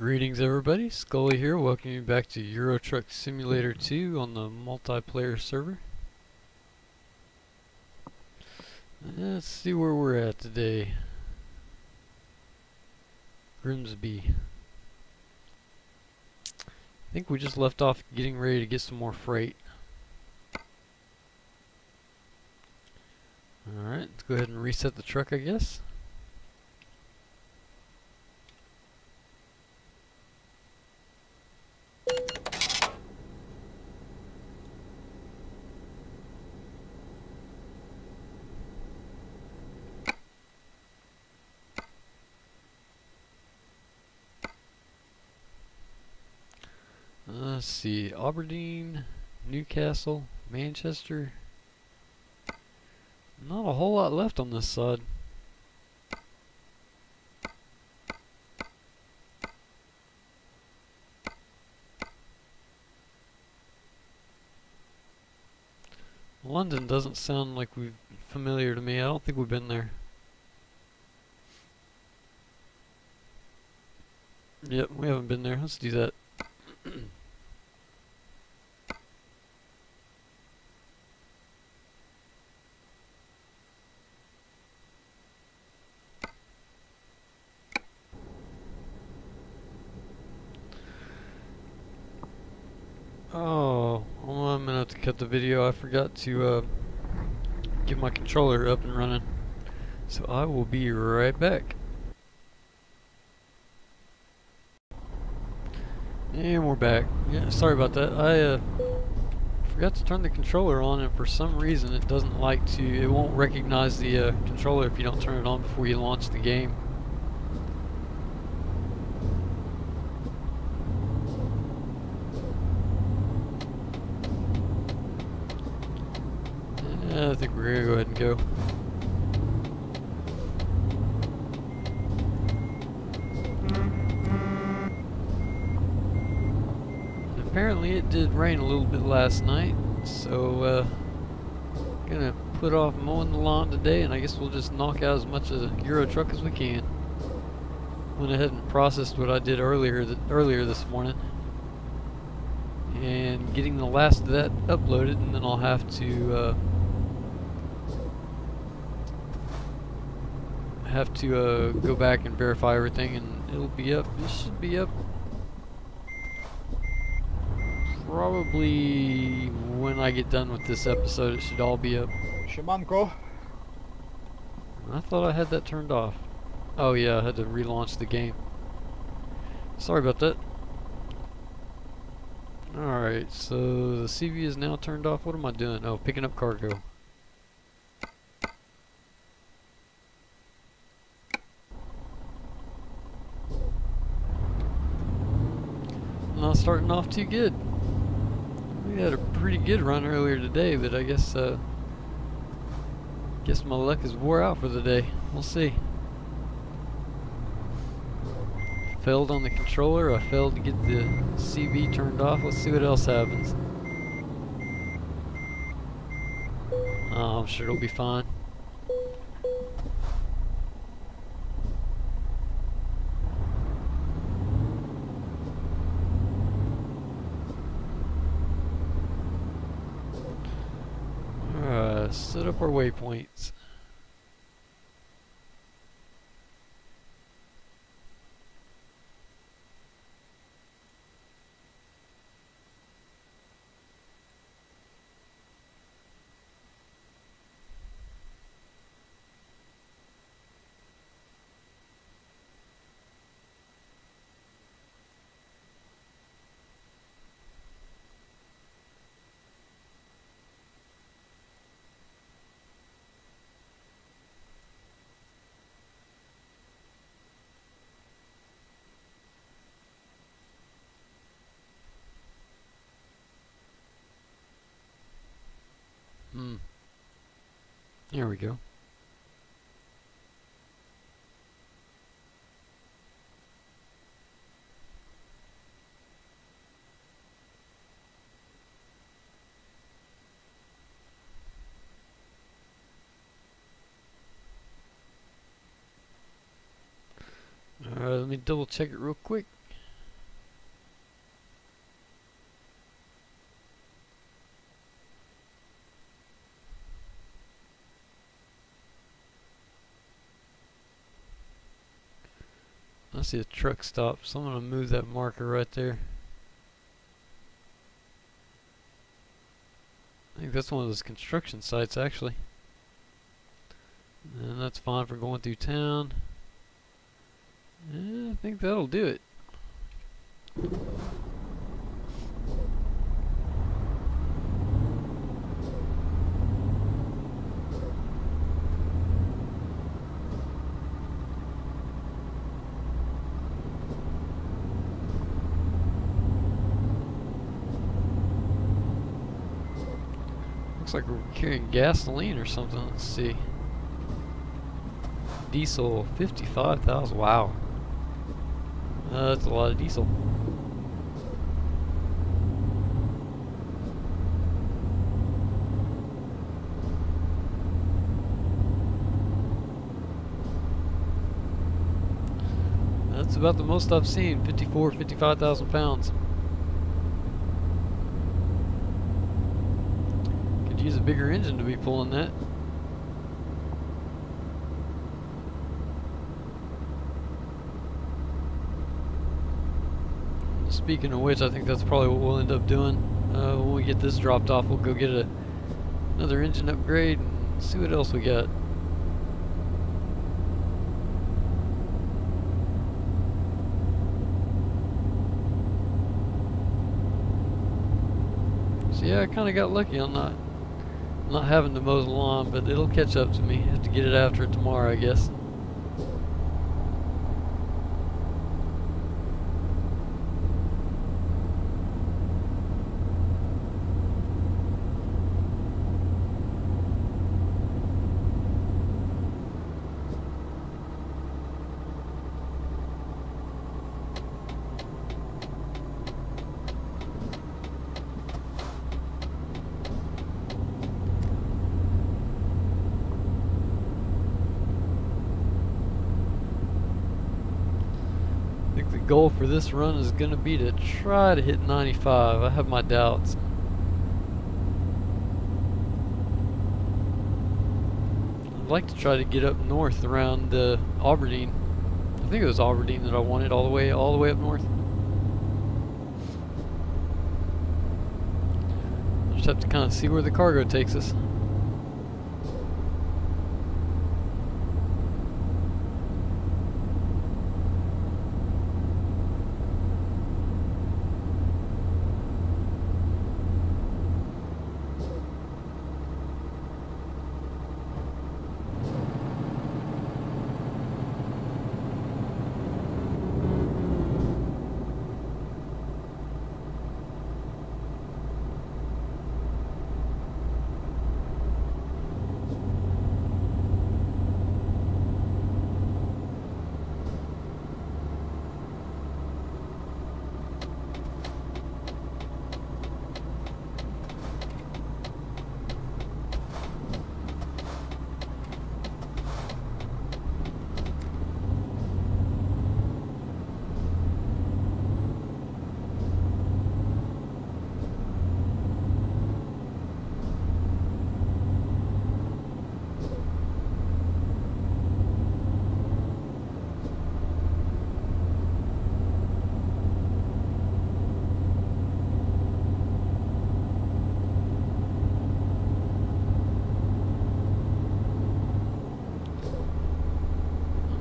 Greetings everybody, Scully here, welcoming you back to Euro Truck Simulator 2 on the multiplayer server. Let's see where we're at today. Grimsby. I think we just left off getting ready to get some more freight. Alright, let's go ahead and reset the truck, I guess. Let's see, Aberdeen, Newcastle, Manchester. Not a whole lot left on this side. London doesn't sound like we've familiar to me. I don't think we've been there. Yep, we haven't been there. Let's do that. Oh, well, I'm gonna have to cut the video. I forgot to get my controller up and running. So I will be right back. And we're back. Yeah, sorry about that. I forgot to turn the controller on, and for some reason it doesn't like to, it won't recognize the controller if you don't turn it on before you launch the game. Yeah, I think we're gonna go ahead and go. Apparently it did rain a little bit last night, so gonna put off mowing the lawn today, and I guess we'll just knock out as much of the Euro Truck as we can. Went ahead and processed what I did earlier this morning, and getting the last of that uploaded, and then I'll have to go back and verify everything, and it'll be up. This should be up probably when I get done with this episode. It should all be up. Siemanko. I thought I had that turned off. Oh yeah, I had to relaunch the game. Sorry about that. Alright, so the CV is now turned off. What am I doing? Oh, picking up cargo. Not starting off too good. We had a pretty good run earlier today, but I guess my luck is wore out for the day. We'll see. Failed on the controller. I failed to get the CV turned off. Let's see what else happens. Oh, I'm sure it'll be fine. Set up our waypoints. There we go. Let me double check it real quick. I see a truck stop, so I'm gonna move that marker right there. I think that's one of those construction sites actually. And that's fine for going through town. Yeah, I think that'll do it. Looks like we're carrying gasoline or something. Let's see. Diesel, 55,000. Wow. That's a lot of diesel. That's about the most I've seen. 55,000 pounds. Could use a bigger engine to be pulling that. Speaking of which, I think that's probably what we'll end up doing. When we get this dropped off, we'll go get another engine upgrade and see what else we got. So yeah, I kind of got lucky on not having to mow the lawn, but it'll catch up to me. Have to get it after it tomorrow, I guess. The goal for this run is going to be to try to hit 95. I have my doubts. I'd like to try to get up north around Aberdeen. I think it was Aberdeen that I wanted, all the way up north. I'll just have to kind of see where the cargo takes us.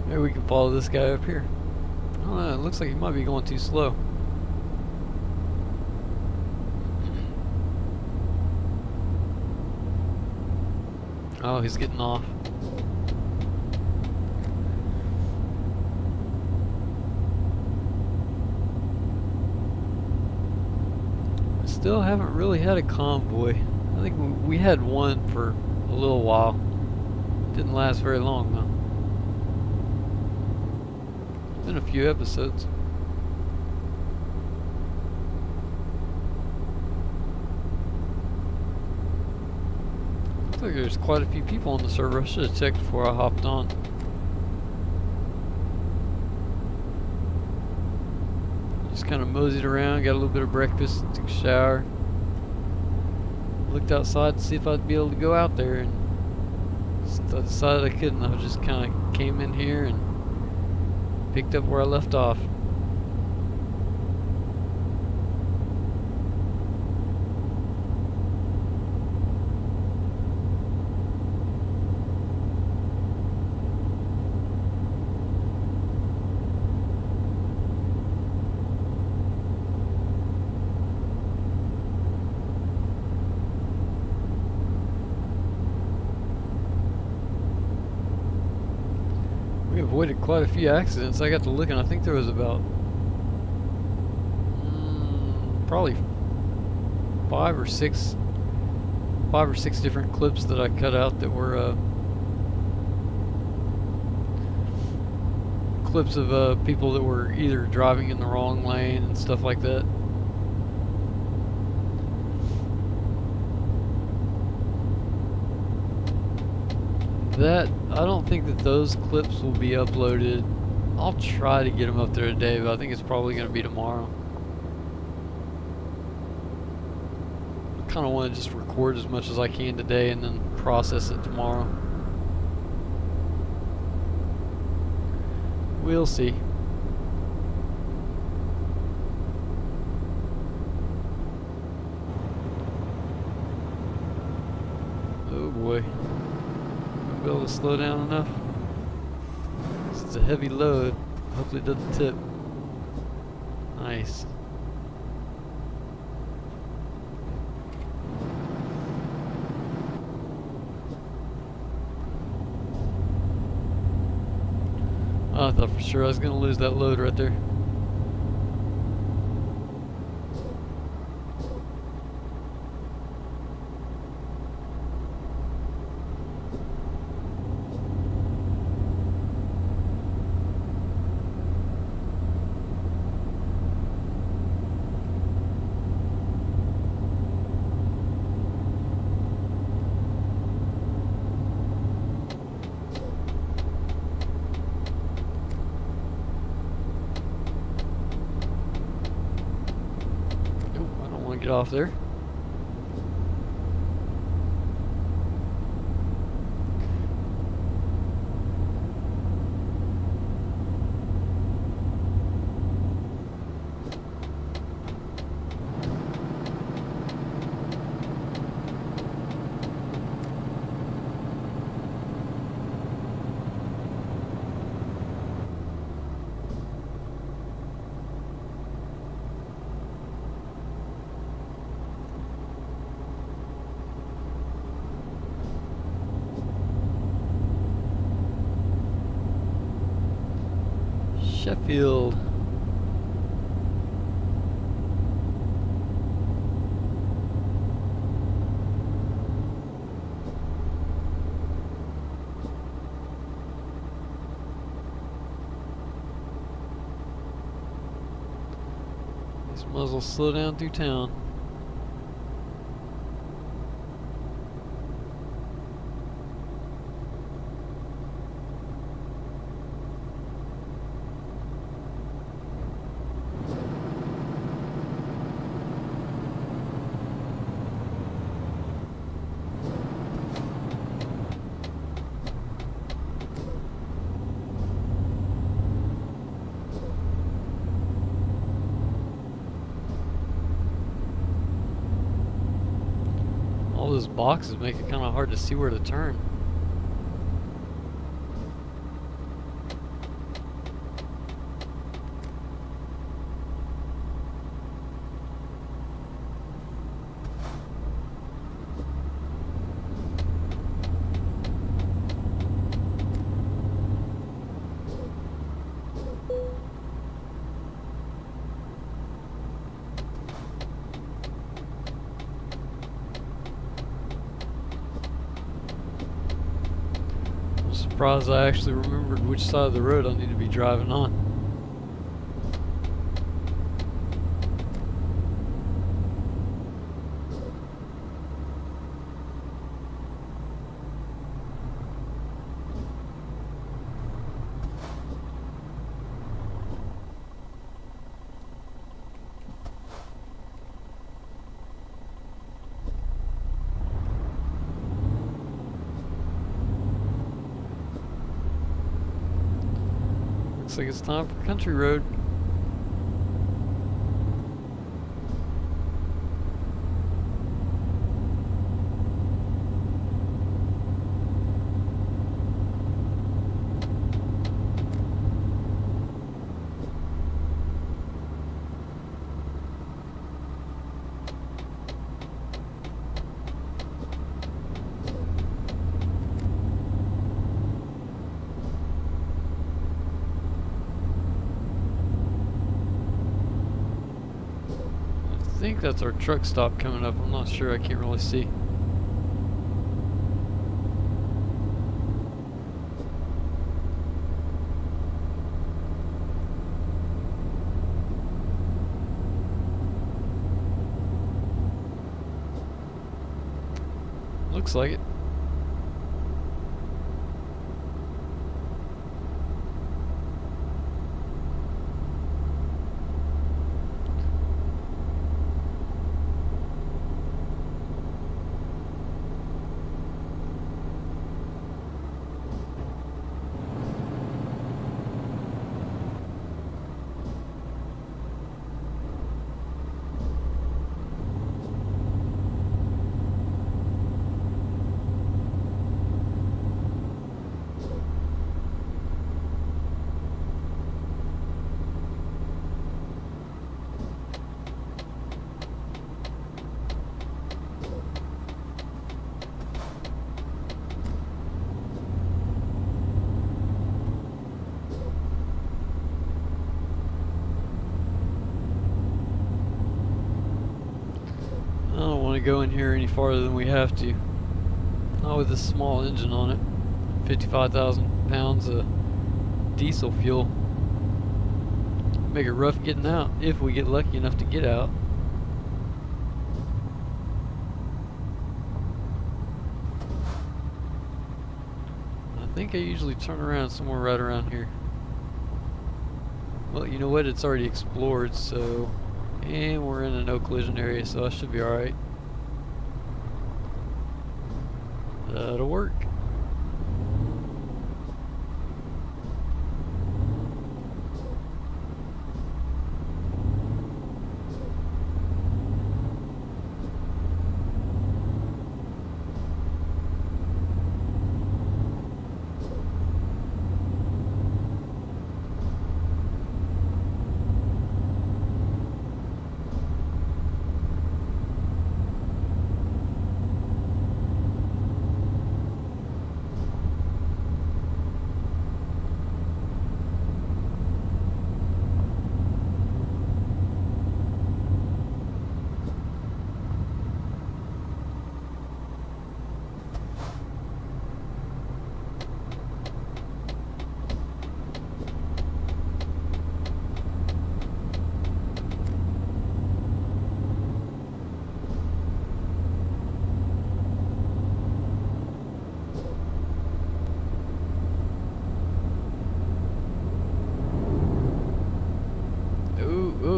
Maybe we can follow this guy up here. I don't know, it looks like he might be going too slow. Oh, he's getting off. Still haven't really had a convoy. I think we had one for a little while. Didn't last very long though. Been a few episodes. Looks like there's quite a few people on the server. I should have checked before I hopped on. Just kind of moseyed around, got a little bit of breakfast, took a shower. Looked outside to see if I'd be able to go out there, and since I decided I couldn't, I just kind of came in here and picked up where I left off. We avoided quite a few accidents. I got to looking. I think there was about probably five or six different clips that I cut out that were clips of people that were either driving in the wrong lane and stuff like that. I don't think that those clips will be uploaded. I'll try to get them up there today, but I think it's probably going to be tomorrow. I kind of want to just record as much as I can today and then process it tomorrow. We'll see. Oh boy. Be able to slow down enough. It's a heavy load. Hopefully it doesn't tip. Nice. Oh, I thought for sure I was gonna lose that load right there. Get off there. Sheffield. Just might as well slow down through town. All those boxes make it kind of hard to see where to turn. Surprised I actually remembered which side of the road I need to be driving on. Looks like it's time for country road. I think that's our truck stop coming up. I'm not sure. I can't really see. Looks like it. I don't want to go in here any farther than we have to. Not with this small engine on it. 55,000 pounds of diesel fuel. Make it rough getting out, if we get lucky enough to get out. I think I usually turn around somewhere right around here. Well, you know what? It's already explored, so... And we're in a no collision area, so I should be alright. That'll work.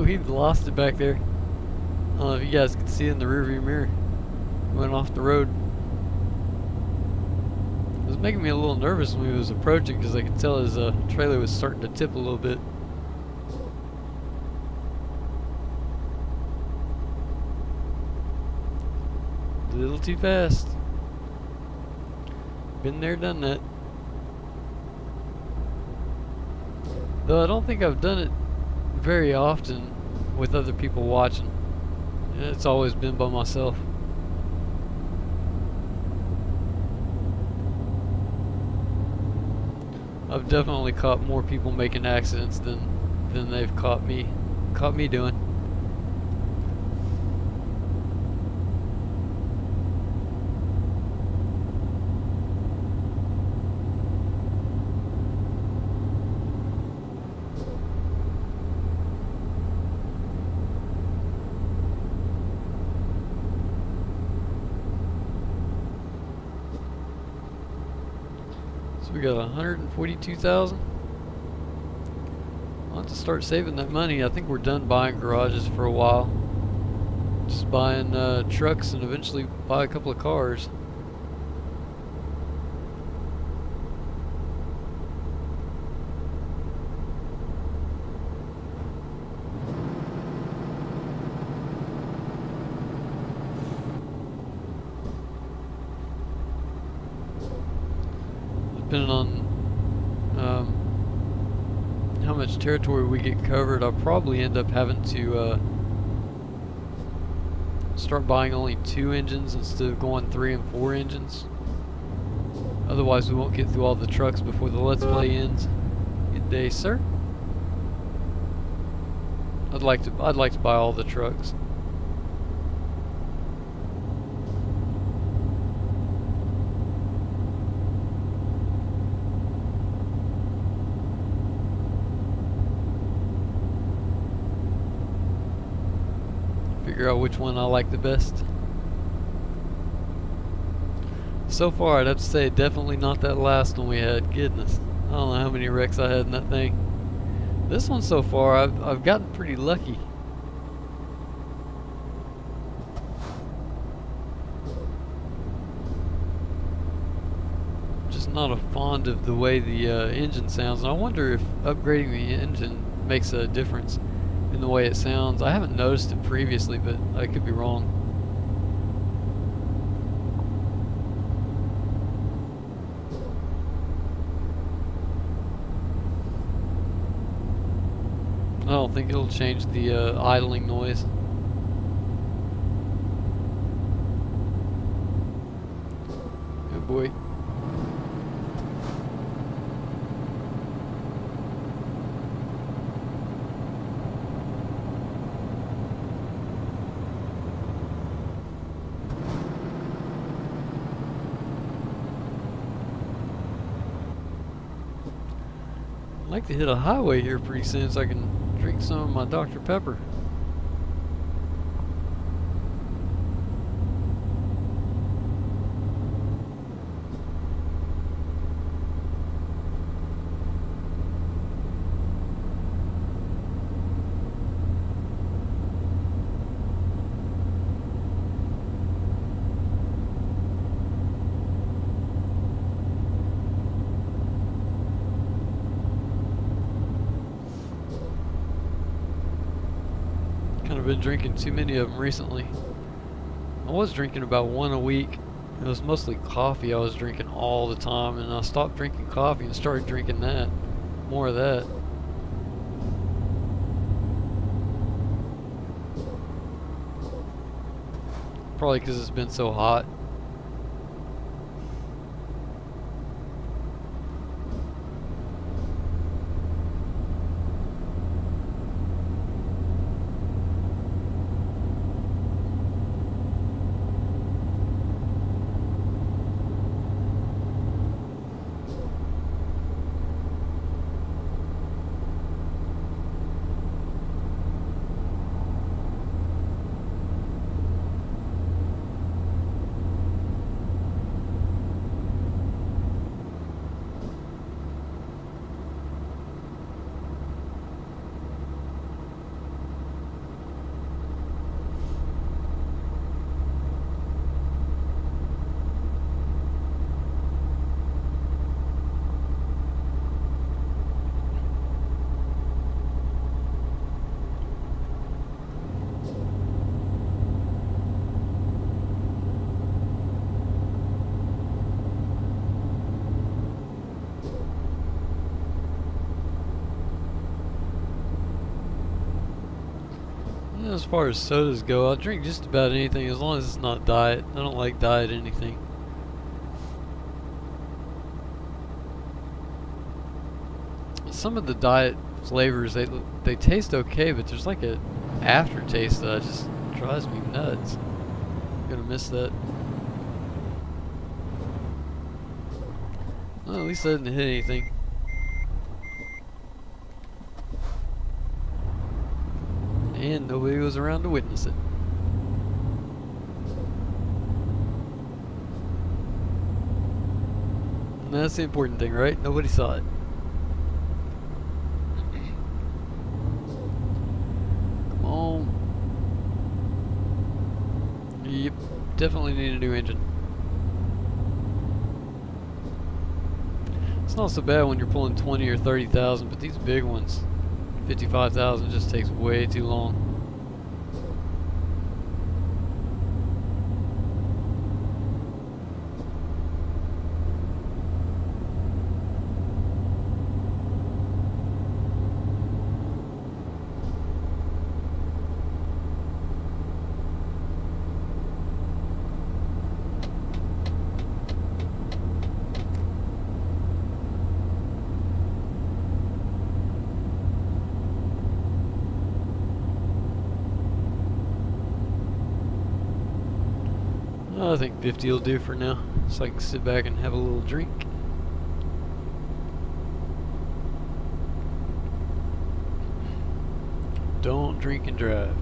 He lost it back there. I don't know if you guys can see it in the rearview mirror. Went off the road. It was making me a little nervous when he was approaching because I could tell his trailer was starting to tip a little bit. A little too fast. Been there, done that. Though I don't think I've done it very often with other people watching. It's always been by myself. I've definitely caught more people making accidents than they've caught me doing. We got 142,000. I'll have to start saving that money. I think we're done buying garages for a while. Just buying trucks and eventually buy a couple of cars. depending on how much territory we get covered, I'll probably end up having to start buying only 2 engines instead of going 3 and 4 engines. Otherwise we won't get through all the trucks before the Let's Play ends. Good day, sir. I'd like to buy all the trucks. Figure out which one I like the best. So far, I'd have to say definitely not that last one we had. Goodness, I don't know how many wrecks I had in that thing. This one so far, I've gotten pretty lucky. Just not a fond of the way the engine sounds, and I wonder if upgrading the engine makes a difference in the way it sounds. I haven't noticed it previously, but I could be wrong. I don't think it'll change the idling noise. Good boy. I'd like to hit a highway here pretty soon so I can drink some of my Dr. Pepper. I've been drinking too many of them recently. I was drinking about 1 a week. It was mostly coffee I was drinking all the time, and I stopped drinking coffee and started drinking that. More of that. Probably because it's been so hot. As far as sodas go, I'll drink just about anything as long as it's not diet. I don't like diet anything. Some of the diet flavors, they taste okay, but there's like an aftertaste that just drives me nuts. I'm gonna miss that. Well, at least I didn't hit anything. And nobody was around to witness it. And that's the important thing, right? Nobody saw it. Come on. Yep, definitely need a new engine. It's not so bad when you're pulling 20 or 30,000, but these big ones, 55,000, just takes way too long. I think 50 will do for now, so I can sit back and have a little drink. Don't drink and drive.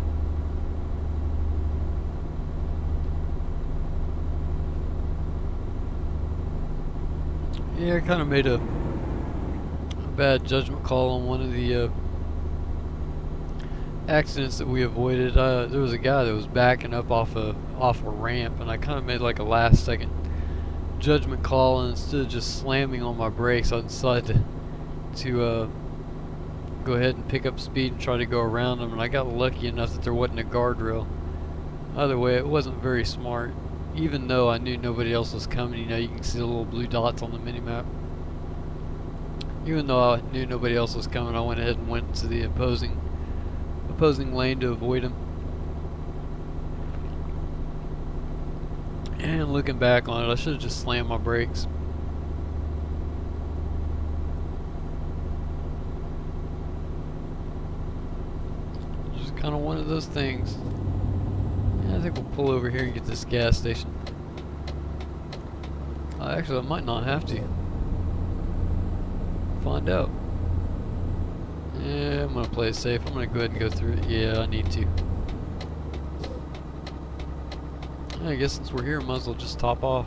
Yeah, I kind of made a bad judgment call on one of the accidents that we avoided. There was a guy that was backing up off a ramp, and I kind of made like a last second judgment call, and instead of just slamming on my brakes, I decided to go ahead and pick up speed and try to go around him, and I got lucky enough that there wasn't a guardrail. Either way, it wasn't very smart. Even though I knew nobody else was coming, you know, you can see the little blue dots on the mini-map. Even though I knew nobody else was coming, I went ahead and went to the opposing lane to avoid him. And looking back on it, I should have just slammed my brakes. Just kind of one of those things. Yeah, I think we'll pull over here and get this gas station. Actually, I might not have to. Find out. Yeah, I'm gonna play it safe. I'm gonna go ahead and go through it. Yeah, I need to. I guess since we're here, might as well just top off.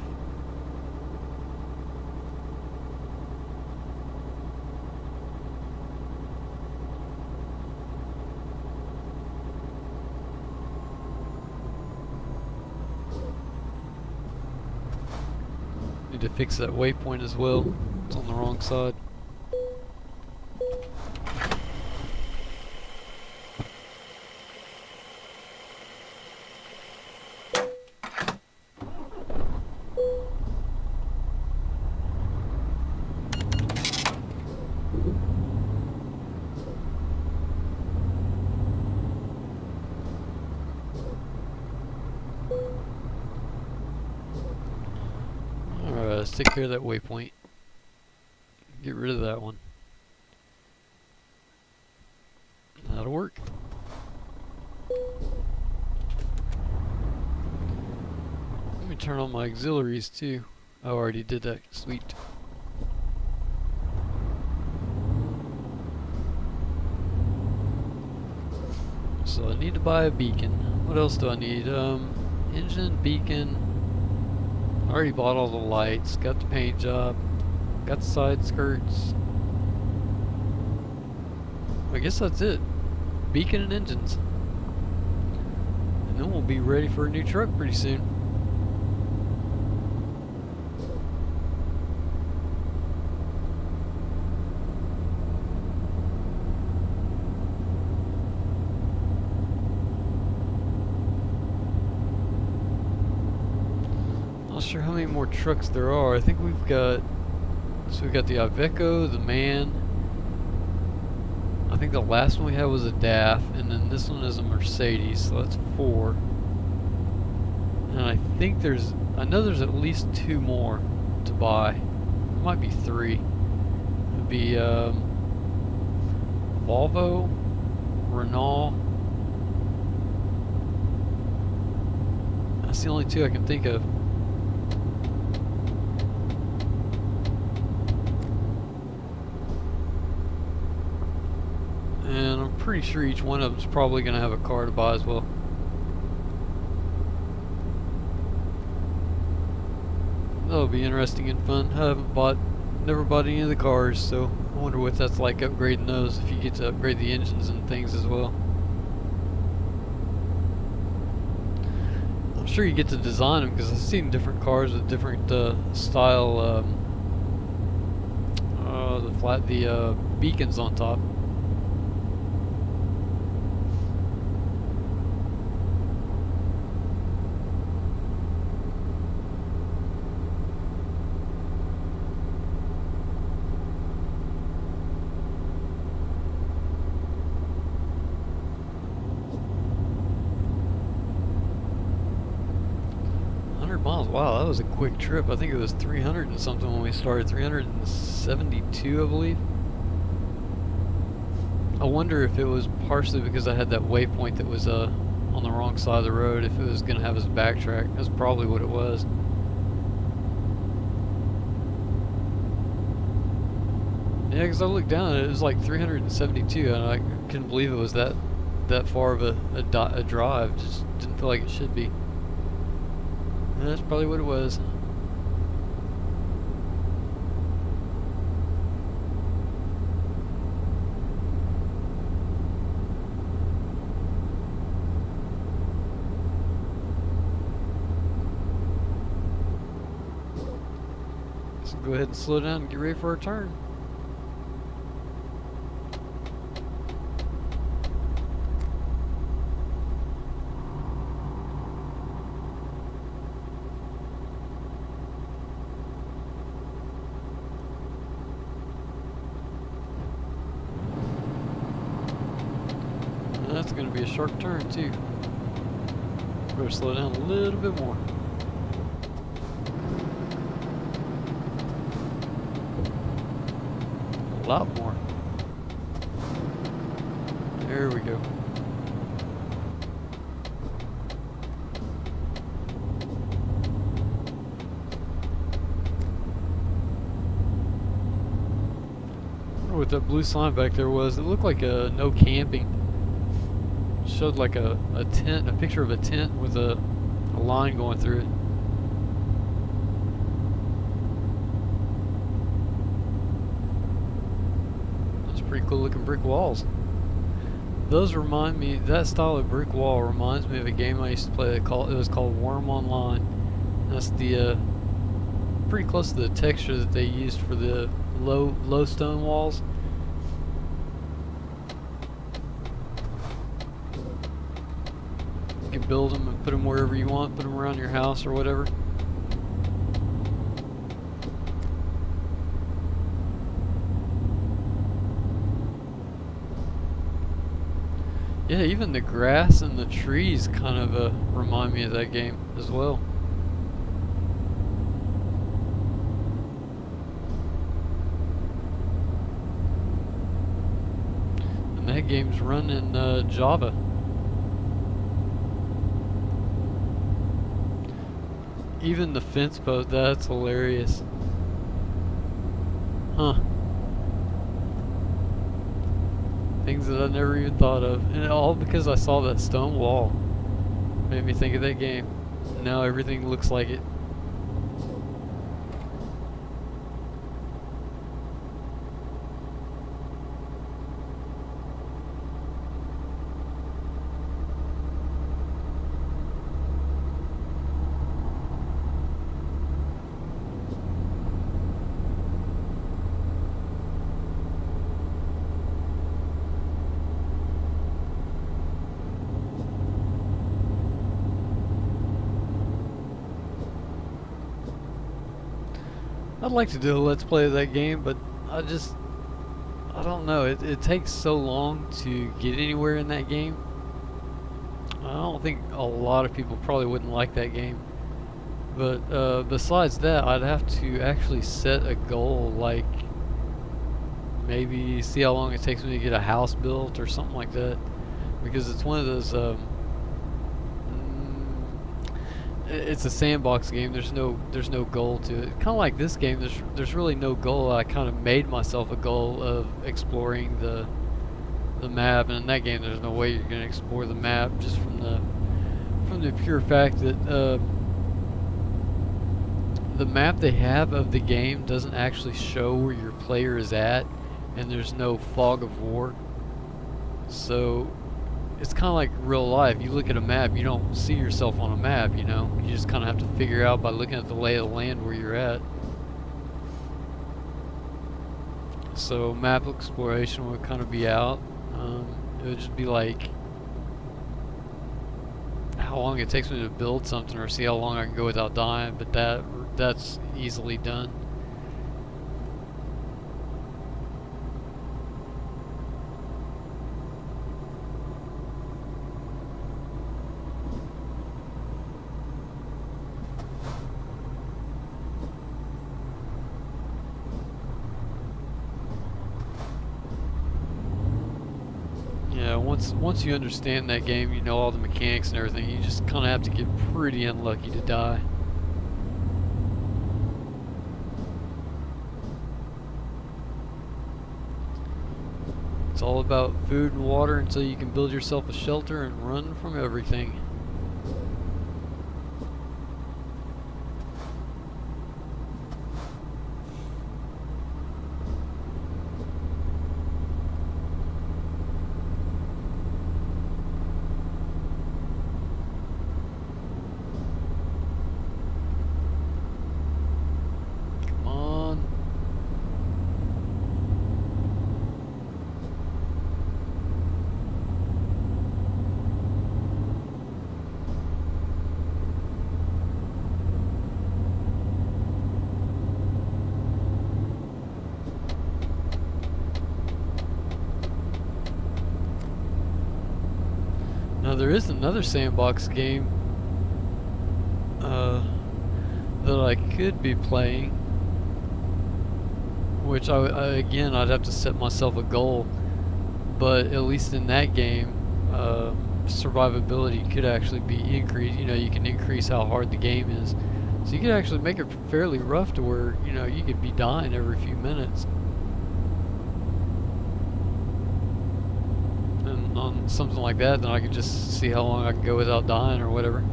Need to fix that waypoint as well. It's on the wrong side. Let's take care of that waypoint. Get rid of that one. That'll work. Let me turn on my auxiliaries too. I already did that. Sweet. So I need to buy a beacon. What else do I need? Engine, beacon. I already bought all the lights, got the paint job, got the side skirts. I guess that's it. Beacon and engines. And then we'll be ready for a new truck pretty soon. Not sure how many more trucks there are. I think we've got the Iveco, the MAN. I think the last one we had was a DAF, and then this one is a Mercedes, so that's 4. And I think I know there's at least 2 more to buy. It might be 3. It would be Volvo, Renault. That's the only 2 I can think of. And I'm pretty sure each one of them's probably going to have a car to buy as well. That'll be interesting and fun. I never bought any of the cars, so I wonder what that's like upgrading those, if you get to upgrade the engines and things as well. I'm sure you get to design them, because I've seen different cars with different style the beacons on top. Miles. Wow, that was a quick trip. I think it was 300 and something when we started. 372, I believe. I wonder if it was partially because I had that waypoint that was on on the wrong side of the road if it was going to have us backtrack. That's probably what it was. Yeah, because I looked down at it, it was like 372, and I couldn't believe it was that far of a drive. Just didn't feel like it should be. And that's probably what it was. So go ahead and slow down and get ready for a turn. That's going to be a sharp turn too. Better slow down a little bit more. A lot more. There we go. I wonder what that blue sign back there was. It looked like a no camping. Showed like a tent, a picture of a tent with a line going through it. Those pretty cool looking brick walls. Those remind me, that style of brick wall reminds me of a game I used to play. It was called Worm Online. That's the pretty close to the texture that they used for the low stone walls. You can build them and put them wherever you want, put them around your house or whatever. Yeah, even the grass and the trees kind of remind me of that game as well. And that game's run in Java. Even the fence post, that's hilarious. Huh. Things that I never even thought of. And all because I saw that stone wall. Made me think of that game. Now everything looks like it. I'd like to do a let's play of that game, but I don't know, it takes so long to get anywhere in that game. I don't think a lot of people probably wouldn't like that game, but besides that, I'd have to actually set a goal, like maybe see how long it takes me to get a house built or something like that, because it's one of those it's a sandbox game. There's no goal to it. Kind of like this game. There's really no goal. I kind of made myself a goal of exploring the map, and in that game, there's no way you're going to explore the map just from the pure fact that the map they have of the game doesn't actually show where your player is at, and there's no fog of war. So it's kind of like real life. You look at a map, you don't see yourself on a map, you know. You just kind of have to figure out by looking at the lay of the land where you're at. So map exploration would kind of be out. It would just be like how long it takes me to build something, or see how long I can go without dying, but that's easily done. once you understand that game, you know all the mechanics and everything. You just kind of have to get pretty unlucky to die. It's all about food and water until you can build yourself a shelter and run from everything. Now there is another sandbox game that I could be playing, which again I'd have to set myself a goal, but at least in that game survivability could actually be increased. You know, you can increase how hard the game is, so you could actually make it fairly rough to where, you know, you could be dying every few minutes. On something like that, then I could just see how long I can go without dying or whatever.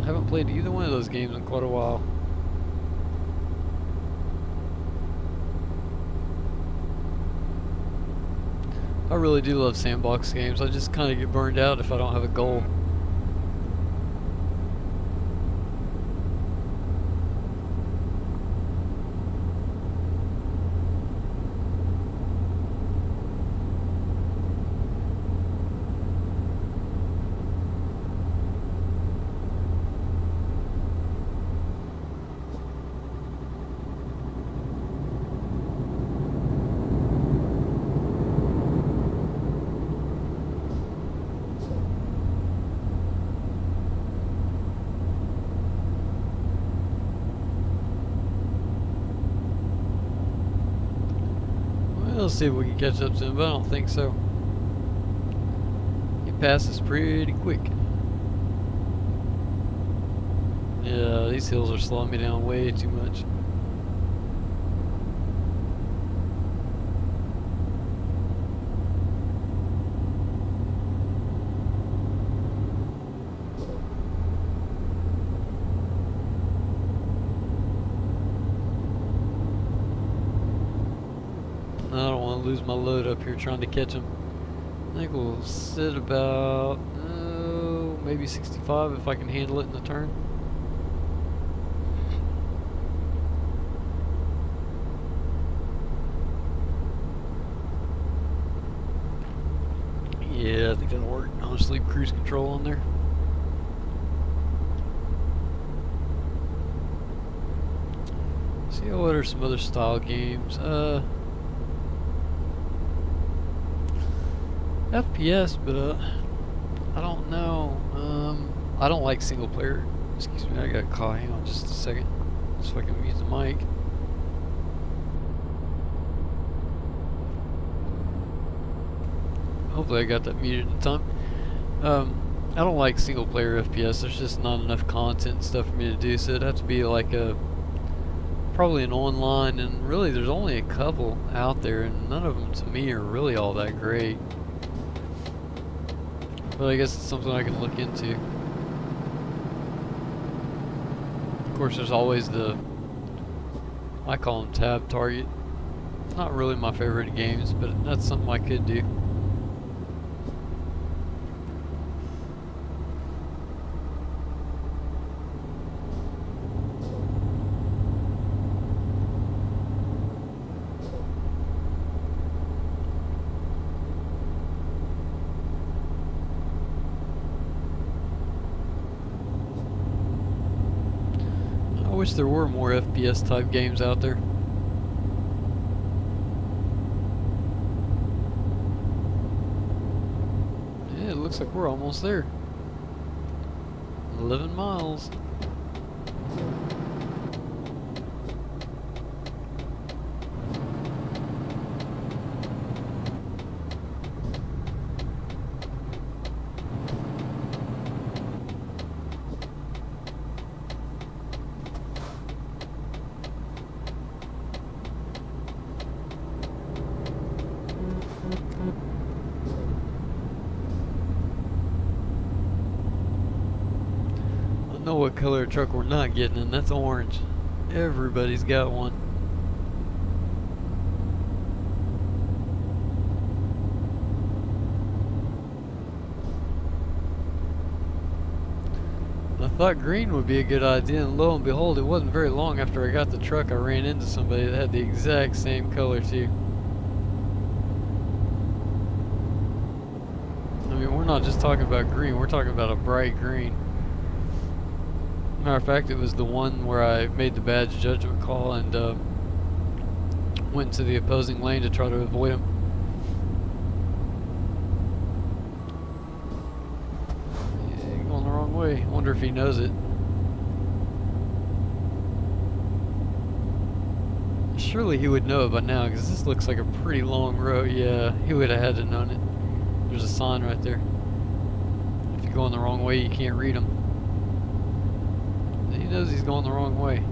I haven't played either one of those games in quite a while. I really do love sandbox games. I just kind of get burned out if I don't have a goal. We'll see if we can catch up to him, but I don't think so. He passes pretty quick. Yeah, these hills are slowing me down way too much. I don't want to lose my load up here trying to catch him. I think we'll sit about maybe 65 if I can handle it in the turn. Yeah, I think that'll work. I'll just leave cruise control on there. See, what are some other style games? FPS, but I don't know. I don't like single player. Excuse me, I got a call. Hang on just a second, so I can mute the mic. Hopefully I got that muted in time. I don't like single player FPS. There's just not enough content and stuff for me to do, so it'd have to be like probably an online, and really there's only a couple out there, and none of them to me are really all that great. But I guess it's something I can look into. Of course, there's always I call them tab target. Not really my favorite games, but that's something I could do. I wish there were more FPS type games out there. Yeah, it looks like we're almost there. 11 miles. know what color truck we're not getting, and that's orange. Everybody's got one. I thought green would be a good idea, and lo and behold, it wasn't very long after I got the truck I ran into somebody that had the exact same color too. I mean, we're not just talking about green, we're talking about a bright green. Matter of fact, it was the one where I made the bad judgment call and went into the opposing lane to try to avoid him. Yeah, going the wrong way. I wonder if he knows it. Surely he would know it by now, because this looks like a pretty long road. Yeah, he would have had to known it. There's a sign right there. If you're going the wrong way, you can't read them. He knows he's going the wrong way.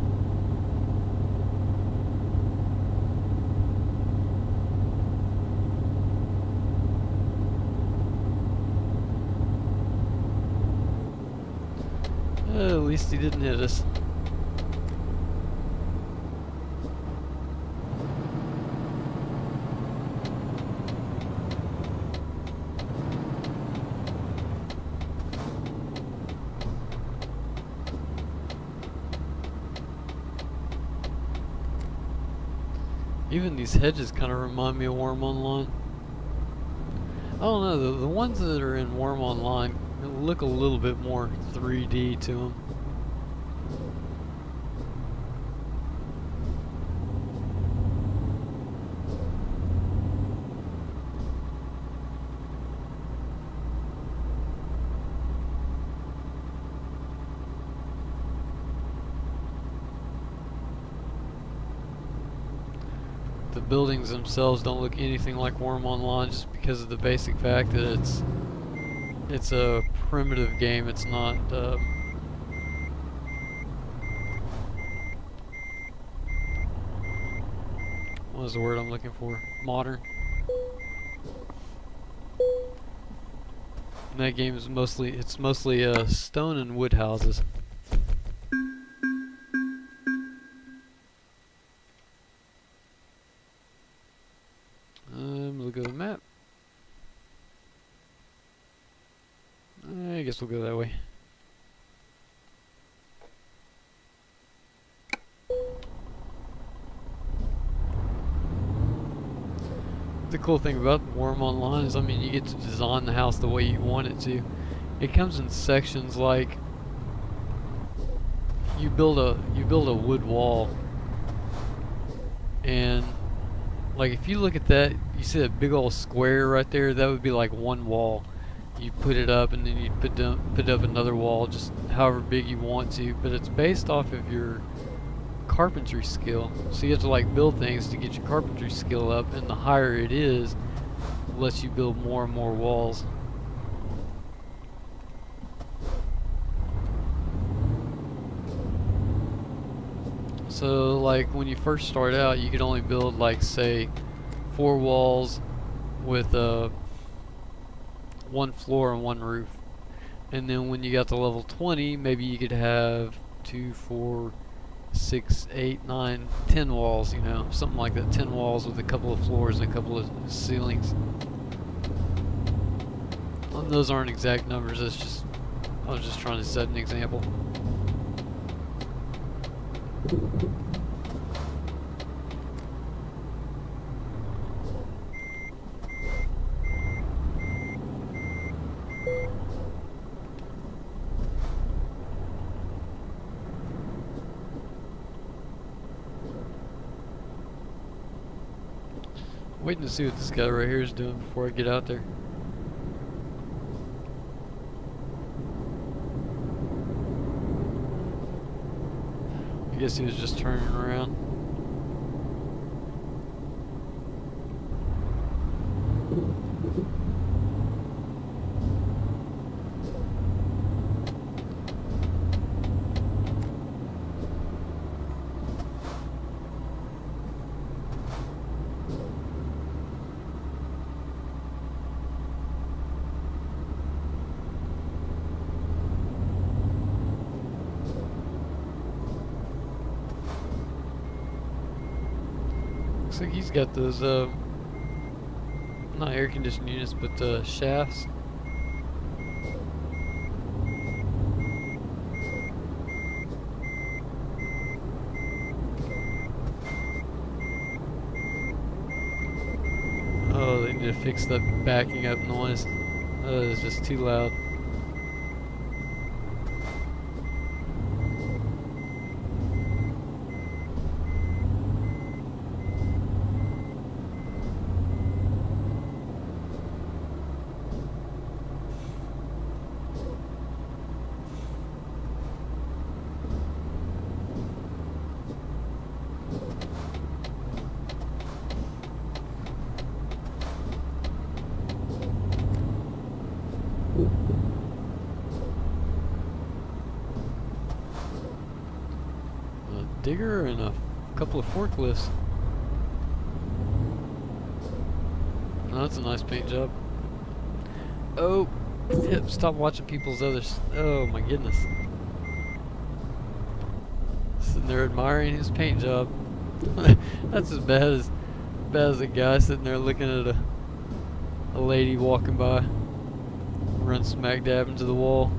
At least he didn't hit us. Even these hedges kind of remind me of Worm Online. I don't know, the ones that are in Worm Online look a little bit more 3D to them. The buildings themselves don't look anything like Worm Online just because of the basic fact that it's a primitive game. It's not what is the word I'm looking for? Modern. And that game is mostly stone and wood houses. Look at the map. I guess we'll go that way. The cool thing about Worm Online is, I mean, you get to design the house the way you want it to. It comes in sections, like you build a wood wall, and like if you look at that, you see that big old square right there, that would be like one wall. You put it up and then you put up another wall, just however big you want to, but it's based off of your carpentry skill. So you have to like build things to get your carpentry skill up, and the higher it is, it lets you build more and more walls. So like when you first start out, you could only build like, say, 4 walls with one floor and one roof. And then when you got to level 20, maybe you could have 2, 4, 6, 8, 9, 10 walls, you know, something like that. 10 walls with a couple of floors and a couple of ceilings. And those aren't exact numbers, that's just, I was just trying to set an example. Waiting to see what this guy right here is doing before I get out there. I guess he was just turning around. Looks like he's got those not air conditioning units, but shafts. Oh, they need to fix that backing up noise. It's just too loud. A digger and a couple of forklifts. Oh, that's a nice paint job. Oh, yep, stop watching people's others. Oh my goodness. Sitting there admiring his paint job. That's as bad as a guy sitting there looking at a lady walking by. Run smack dab into the wall.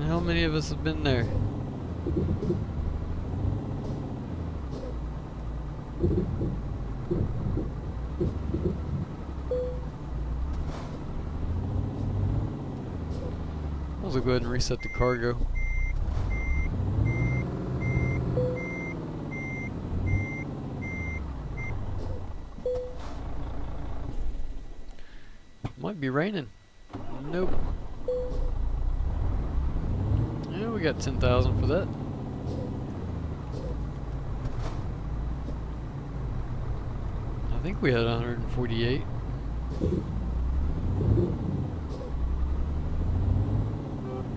How many of us have been there? I'll go ahead and reset the cargo. Might be raining. Nope. Yeah, we got 10,000 for that. I think we had 148.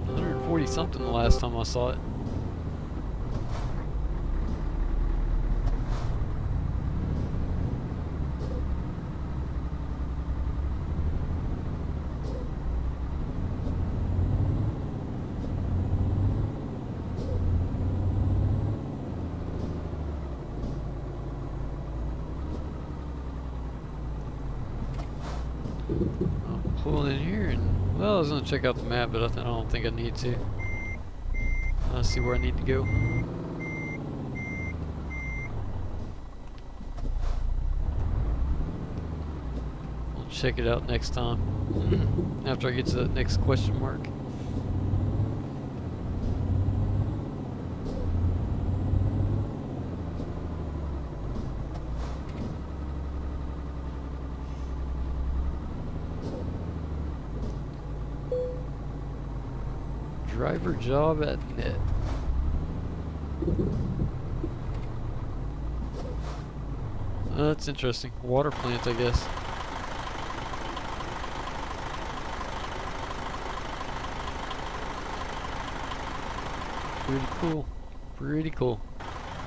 140 something the last time I saw it. I'll pull in here and, well, I was going to check out the map, but I don't think I need to. I'll see where I need to go. I'll check it out next time, after I get to that next question mark. Driver job at net. That's interesting. Water plant, I guess. Pretty cool. Pretty cool.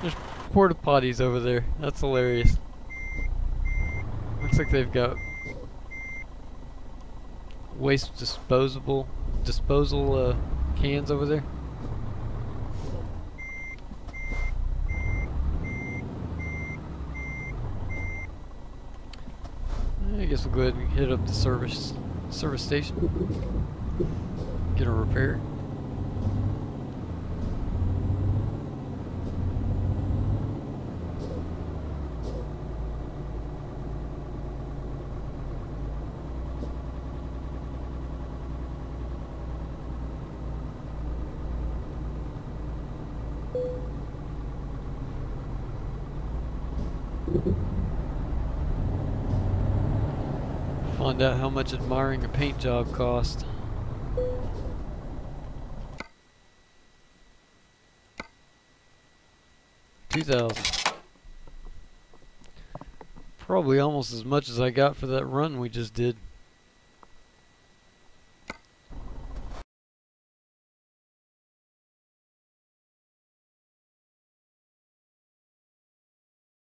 There's porta potties over there. That's hilarious. Looks like they've got waste disposal cans over there. I guess we'll go ahead and hit up the service station. Get a repair. Find out how much admiring a paint job cost. $2,000. Probably almost as much as I got for that run we just did.